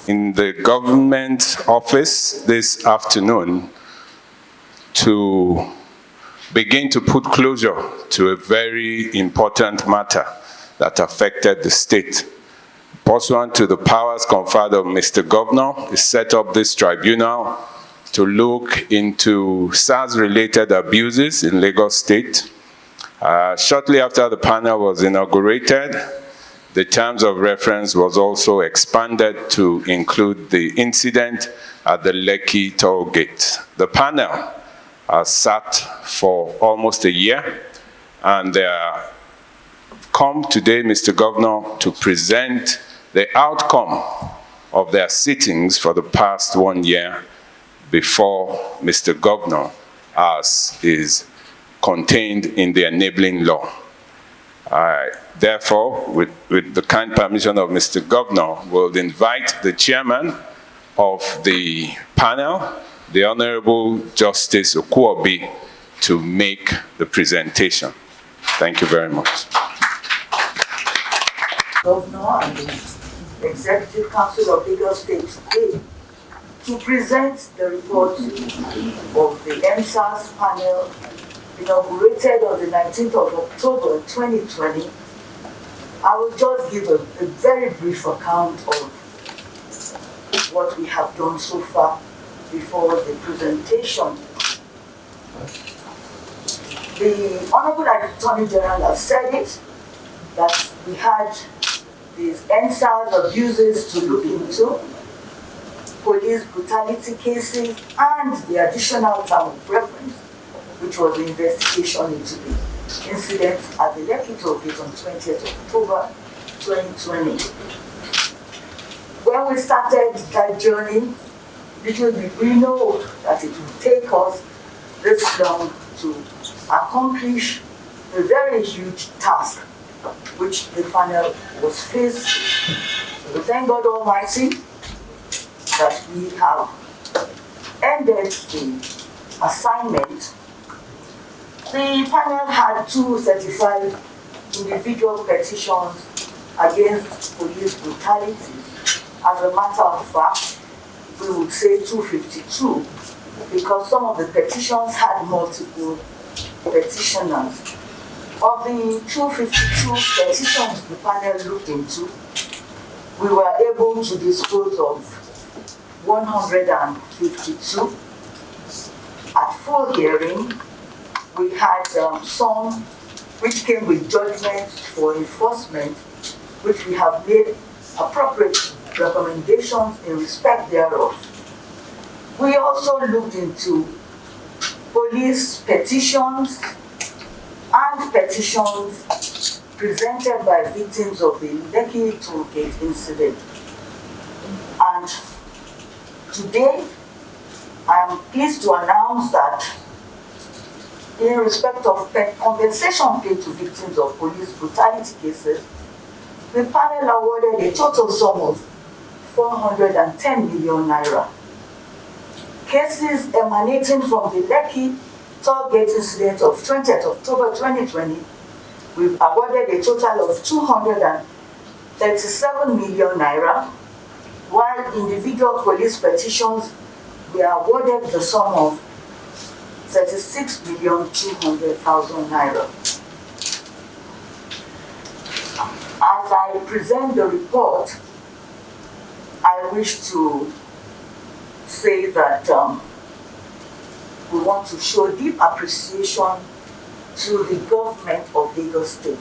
in the government office this afternoon to begin to put closure to a very important matter that affected the state. Pursuant to the powers conferred on Mr. Governor, he set up this tribunal to look into SARS-related abuses in Lagos State. Shortly after the panel was inaugurated, the terms of reference was also expanded to include the incident at the Lekki toll gate. The panel sat for almost a year, and they come today, Mr. Governor, to present the outcome of their sittings for the past 1 year before Mr. Governor, as is contained in the enabling law. Therefore, with the kind permission of Mr. Governor, we'll invite the chairman of the panel, the Honorable Justice Okuobi, to make the presentation. Thank you very much. Governor and the Executive Council of Lagos State today to present the report of the EndSARS panel inaugurated on the 19th of October 2020. I will just give a very brief account of what we have done so far before the presentation. The Honorable Attorney General has said it, that we had these EndSARS abuses to look into, police brutality cases, and the additional term of reference, which was the investigation into the incident at the Lekki toll gate on 20th October 2020. When we started that journey, little did we know that it would take us this long to accomplish a very huge task which the panel was faced. We thank God Almighty that we have ended the assignment. The panel had 235 individual petitions against police brutality. As a matter of fact, we would say 252, because some of the petitions had multiple petitioners. Of the 252 petitions the panel looked into, we were able to dispose of 152. At full hearing, we had some which came with judgments for enforcement, which we have made appropriate recommendations in respect thereof. We also looked into police petitions and petitions presented by victims of the Lekki toll gate incident. And today, I am pleased to announce that in respect of compensation paid to victims of police brutality cases, the panel awarded a total sum of 410 million naira. Cases emanating from the Lekki toll gate incident of 20th October 2020, we've awarded a total of 237 million naira, while individual police petitions were awarded the sum of 36,200,000 naira. As I present the report, I wish to say that we want to show deep appreciation to the government of Lagos State.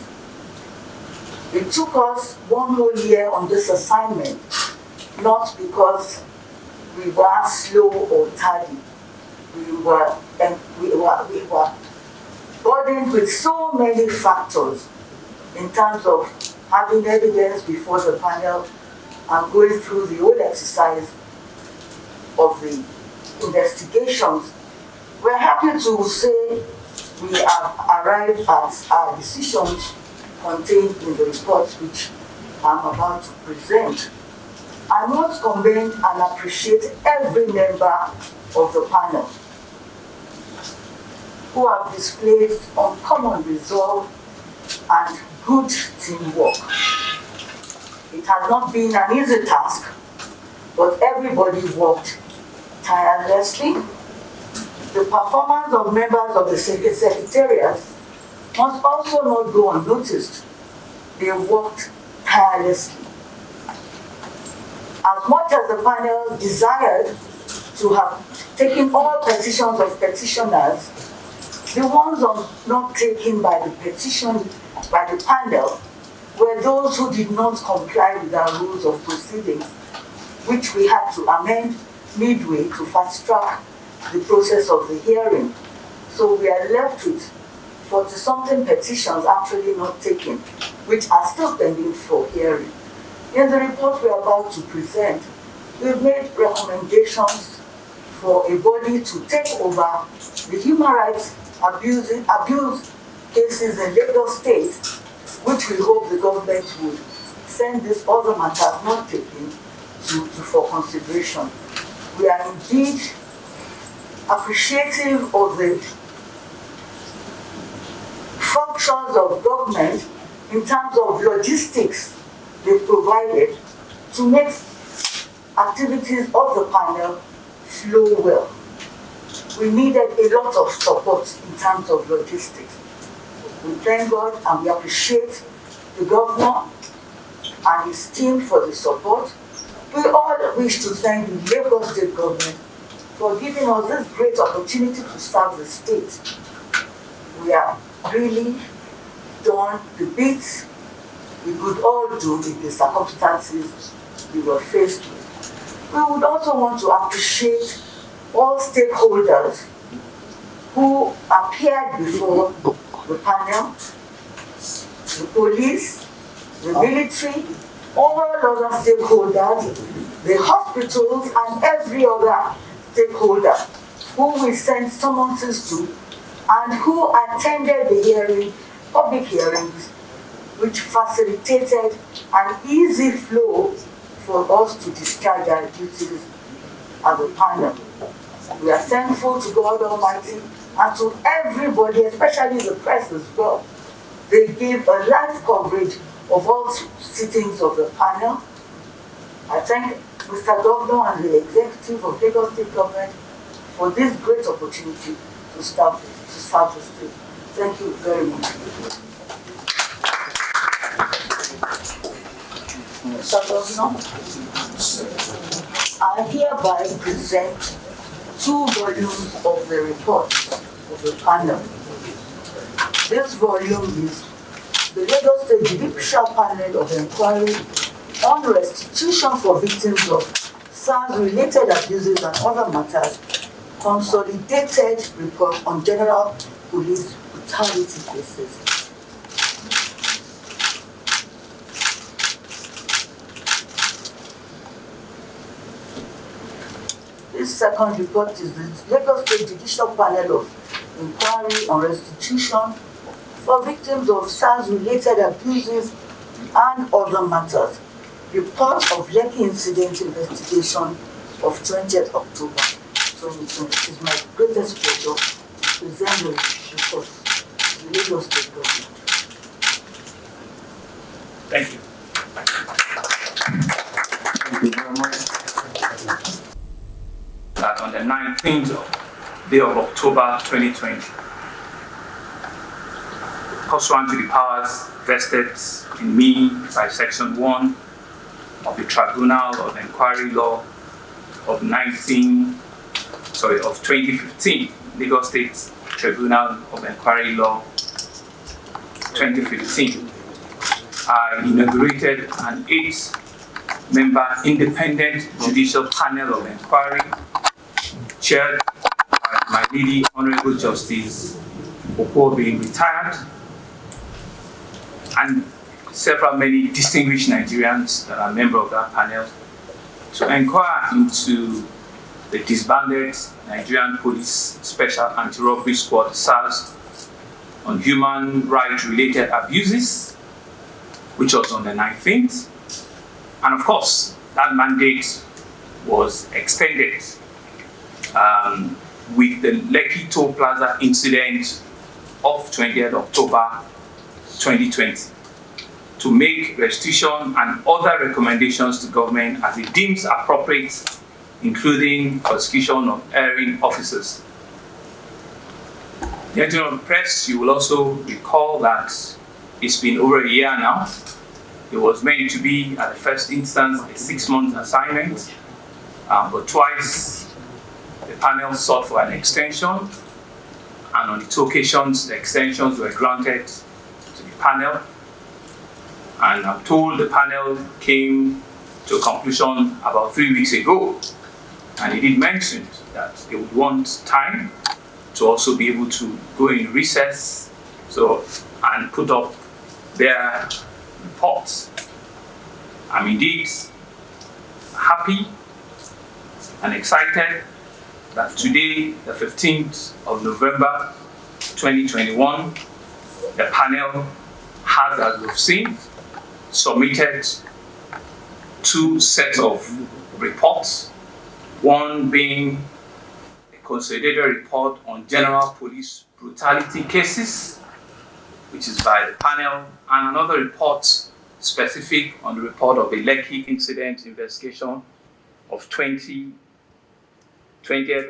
It took us 1 whole year on this assignment, not because we were slow or tardy. We were burdened with so many factors in terms of having evidence before the panel and going through the whole exercise of the investigations. We're happy to say we have arrived at our decisions contained in the reports which I'm about to present. I must commend and appreciate every member of the panel who have displayed uncommon resolve and good teamwork. It has not been an easy task, but everybody worked tirelessly. The performance of members of the Secretariat must also not go unnoticed. They worked tirelessly. As much as the panel desired to have taken all petitions of petitioners, the ones not taken by the panel were those who did not comply with our rules of proceedings, which we had to amend midway to fast-track the process of the hearing. So we are left with 40-something petitions actually not taken, which are still pending for hearing. In the report we are about to present, we've made recommendations for a body to take over the human rights abuse cases in Lagos State, which we hope the government would send these other matters not taken for consideration. We are indeed appreciative of the functions of government in terms of logistics they've provided to make activities of the panel flow well. We needed a lot of support in terms of logistics. We thank God and we appreciate the governor and his team for the support. We all wish to thank the Lagos State government for giving us this great opportunity to serve the state. We are really done the bits we could all do with the circumstances we were faced with. We would also want to appreciate all stakeholders who appeared before the panel, the police, the military, all other stakeholders, the hospitals, and every other stakeholder who we sent summonses to and who attended the hearing, public hearings, which facilitated an easy flow for us to discharge our duties as a panel. We are thankful to God Almighty and to everybody, especially the press as well. They gave a live coverage of all sittings of the panel. I thank Mr. Governor and the executive of Lagos State Government for this great opportunity to serve the state. Thank you very much. Mr. Governor, I hereby present 2 volumes of the report of the panel. This volume is the Lagos State Judicial Panel of Inquiry on Restitution for Victims of SARS-related abuses and other matters, consolidated report on general police brutality cases. This second report is the Lagos State Judicial Panel of Inquiry on Restitution for Victims of SARS-related abuses and other matters. Report of Lekki Incident Investigation of 20th October 2020. It is my greatest pleasure to present the report to the Lagos State Government. Thank you. Thank you very much. That on the 19th day of October 2020, pursuant to the powers vested in me by Section 1 of the Tribunal of Inquiry Law of 2015, Lagos State Tribunal of Inquiry Law 2015, I inaugurated an 8-member independent judicial panel of inquiry chaired by my lady Honorable Justice Opo being retired, and many distinguished Nigerians that are members of that panel, to inquire into the disbanded Nigerian Police Special Anti-Robbery Squad, SARS, on human rights related abuses, which was on the 19th. And of course, that mandate was extended with the Lekki Toll Plaza incident of 20th October 2020 to make restitution and other recommendations to government as it deems appropriate, including prosecution of erring officers. Gentlemen of the press, you will also recall that it's been over a year now. It was meant to be, at the first instance, a 6-month assignment, but twice the panel sought for an extension, and on the 2 occasions, the extensions were granted to the panel. And I'm told the panel came to a conclusion about 3 weeks ago, and it did mention that they would want time to also be able to go in recess and put up their reports. I'm indeed happy and excited that today, the 15th of November 2021, the panel has, as we've seen, submitted 2 sets of reports, one being consolidated report on general police brutality cases, which is by the panel, and another report specific on the report of the Lekki incident investigation of 20th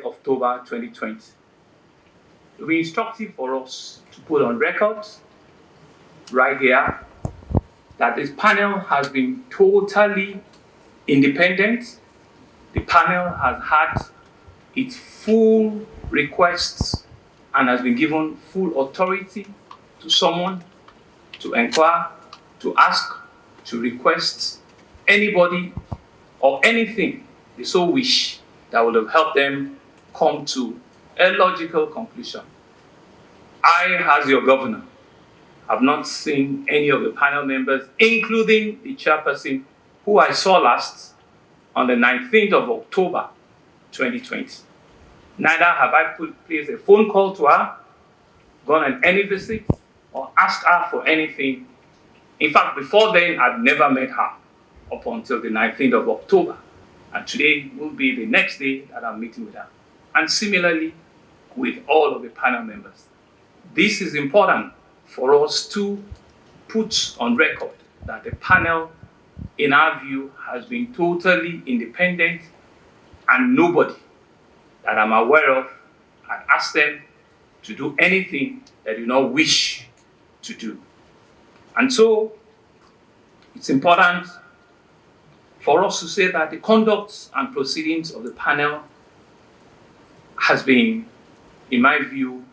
October 2020. It will be instructive for us to put on record right here that this panel has been totally independent. The panel has had its full requests and has been given full authority to someone to inquire, to ask, to request anybody or anything they so wish that would have helped them come to a logical conclusion. I, as your governor, have not seen any of the panel members, including the chairperson, who I saw last on the 19th of October 2020. Neither have I placed a phone call to her, gone on any visit, or asked her for anything. In fact, before then, I've never met her up until the 19th of October. And today will be the next day that I'm meeting with her. And similarly, with all of the panel members. This is important for us to put on record that the panel, in our view, has been totally independent, and nobody that I'm aware of had asked them to do anything they do not wish to do. And so it's important for us to say that the conduct and proceedings of the panel has been, in my view,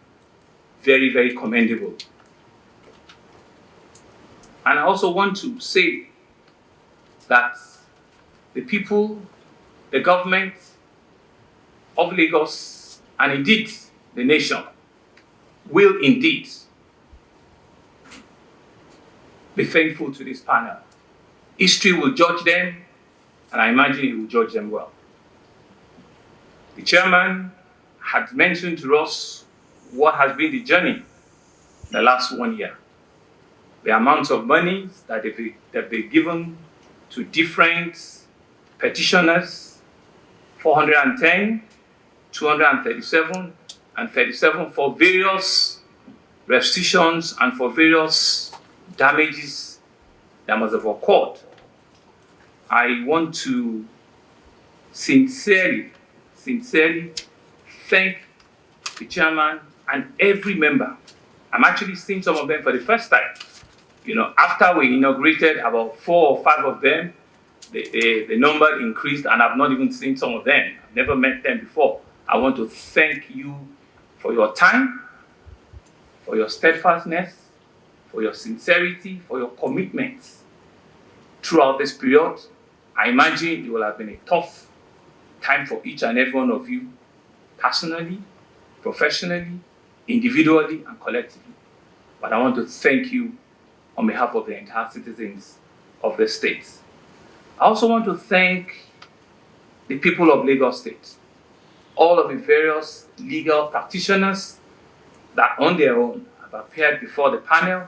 very, very commendable. And I also want to say that the people, the government of Lagos, and indeed the nation, will indeed be thankful to this panel. History will judge them, and I imagine it will judge them well. The chairman had mentioned to us what has been the journey the last 1 year. The amount of money that they've given to different petitioners, 410, 237, and 37 for various restitutions and for various damages that must have occurred. I want to sincerely thank the chairman and every member. I'm actually seeing some of them for the first time. After we inaugurated about 4 or 5 of them, the number increased, and I've not even seen some of them. I've never met them before. I want to thank you for your time, for your steadfastness, for your sincerity, for your commitment throughout this period. I imagine it will have been a tough time for each and every one of you, personally, professionally, individually, and collectively. But I want to thank you on behalf of the entire citizens of the state. I also want to thank the people of Lagos State, all of the various legal practitioners that on their own have appeared before the panel.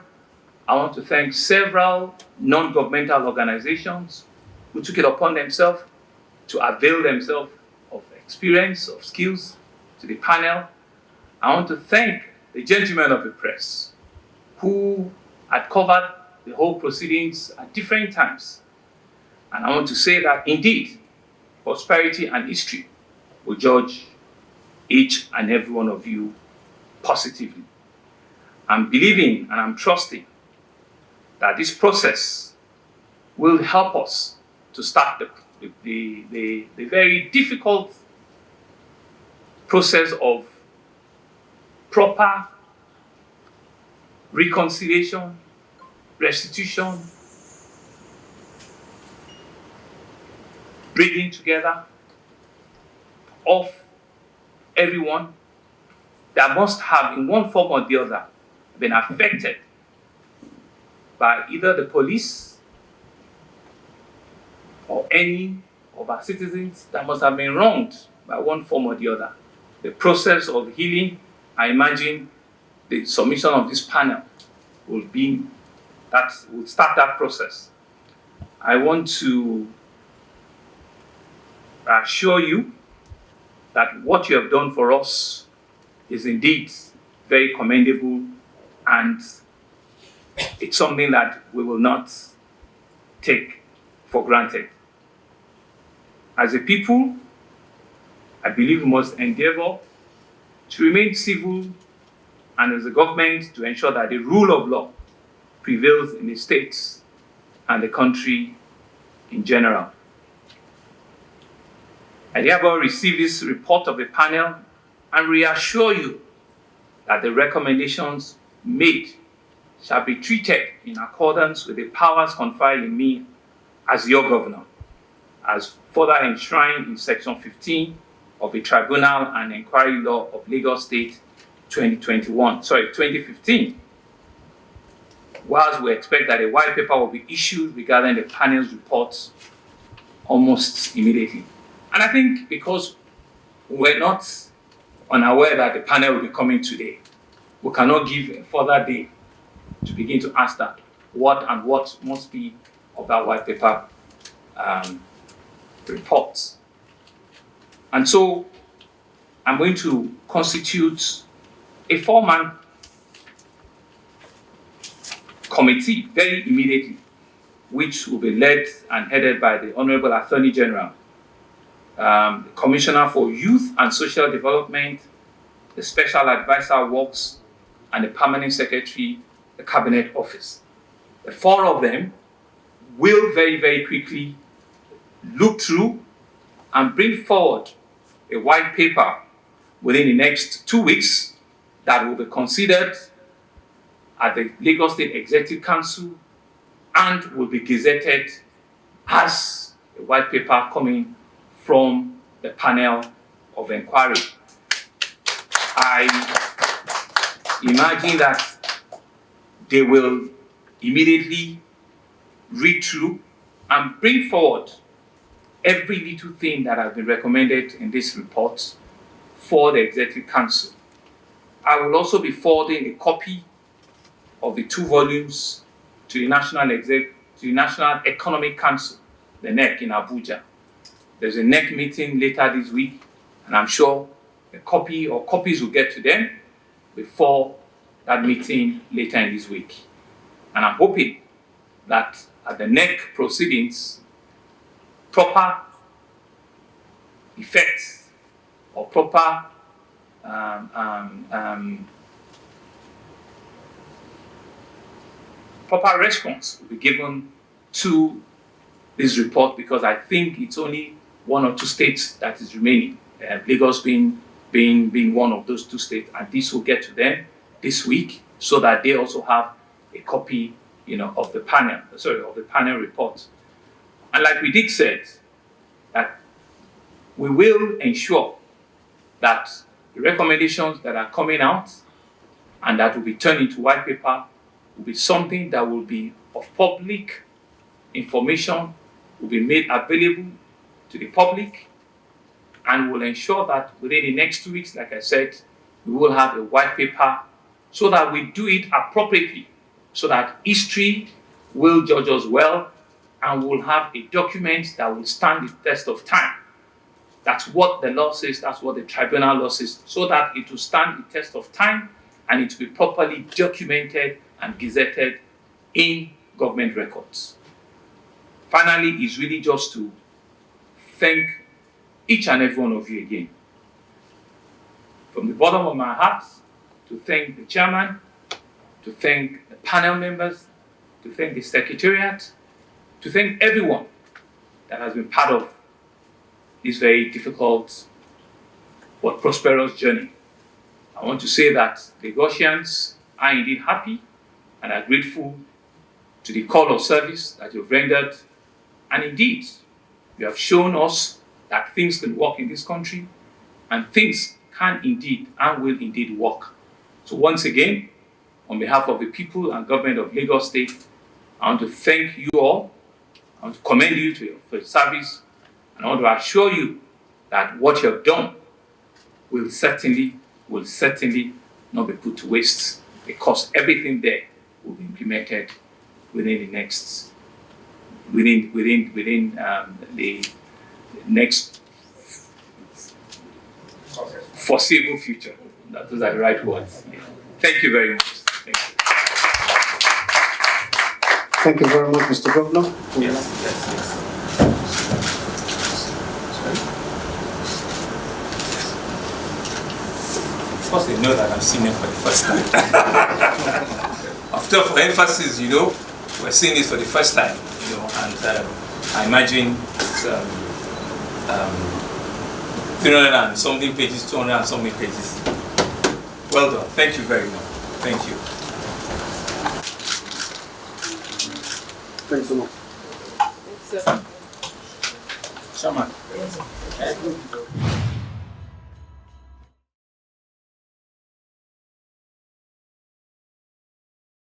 I want to thank several non-governmental organizations who took it upon themselves to avail themselves of experience, of skills to the panel. I want to thank the gentlemen of the press who had covered the whole proceedings at different times. And I want to say that indeed, prosperity and history will judge each and every one of you positively. I'm believing and I'm trusting that this process will help us to start the very difficult process of proper reconciliation, restitution, bringing together of everyone that must have, in one form or the other, been affected by either the police or any of our citizens that must have been wronged by one form or the other. The process of healing, I imagine the submission of this panel will start that process. I want to assure you that what you have done for us is indeed very commendable, and it's something that we will not take for granted. As a people, I believe we must endeavor to remain civil, and as a government to ensure that the rule of law prevails in the states and the country in general. I therefore receive this report of the panel and reassure you that the recommendations made shall be treated in accordance with the powers conferred in me as your governor, as further enshrined in Section 15 of the Tribunal and Inquiry Law of Lagos State 2015. Whilst we expect that a white paper will be issued regarding the panel's reports almost immediately. And I think because we're not unaware that the panel will be coming today, we cannot give a further day to begin to ask that what must be of that white paper reports. And so I'm going to constitute a four-man committee very immediately, which will be led and headed by the Honorable Attorney General, the Commissioner for Youth and Social Development, the Special Advisor Works, and the Permanent Secretary, the Cabinet Office. The four of them will very, very quickly look through and bring forward a white paper within the next 2 weeks that will be considered at the Lagos State Executive Council and will be gazetted as a white paper coming from the panel of inquiry. I imagine that they will immediately read through and bring forward every little thing that has been recommended in this report for the Executive Council. I will also be forwarding a copy of the 2 volumes to the National Economic Council, the NEC in Abuja. There's a NEC meeting later this week, and I'm sure a copy or copies will get to them before that meeting later in this week. And I'm hoping that at the NEC proceedings, proper effects or proper proper response will be given to this report, because I think it's only 1 or 2 states that is remaining, Lagos being one of those 2 states, and this will get to them this week so that they also have a copy, of the panel report. And like we did say, that we will ensure that the recommendations that are coming out and that will be turned into white paper will be something that will be of public information, will be made available to the public, and will ensure that within the next 2 weeks, like I said, we will have a white paper so that we do it appropriately, so that history will judge us well, and we'll have a document that will stand the test of time. That's what the law says, that's what the tribunal law says, so that it will stand the test of time and it will be properly documented and gazetted in government records. Finally, is really just to thank each and every one of you again. From the bottom of my heart, to thank the chairman, to thank the panel members, to thank the secretariat, to thank everyone that has been part of this very difficult but prosperous journey. I want to say that the Lagosians are indeed happy and are grateful to the call of service that you've rendered. And indeed, you have shown us that things can work in this country, and things can indeed and will indeed work. So once again, on behalf of the people and government of Lagos State, I want to thank you all. I want to commend you for your service, and I want to assure you that what you have done will certainly not be put to waste, because everything there will be implemented within the next foreseeable future. Those are the right words. Yeah. Thank you very much. Thank you. Thank you very much, Mr. Governor. Yes. Of course, they know that I'm seeing it for the first time. After, for emphasis, we're seeing this for the first time, and I imagine it's 300 and something pages, 200 and something pages. Well done. Thank you very much. Thank you. Thanks so much. Chairman.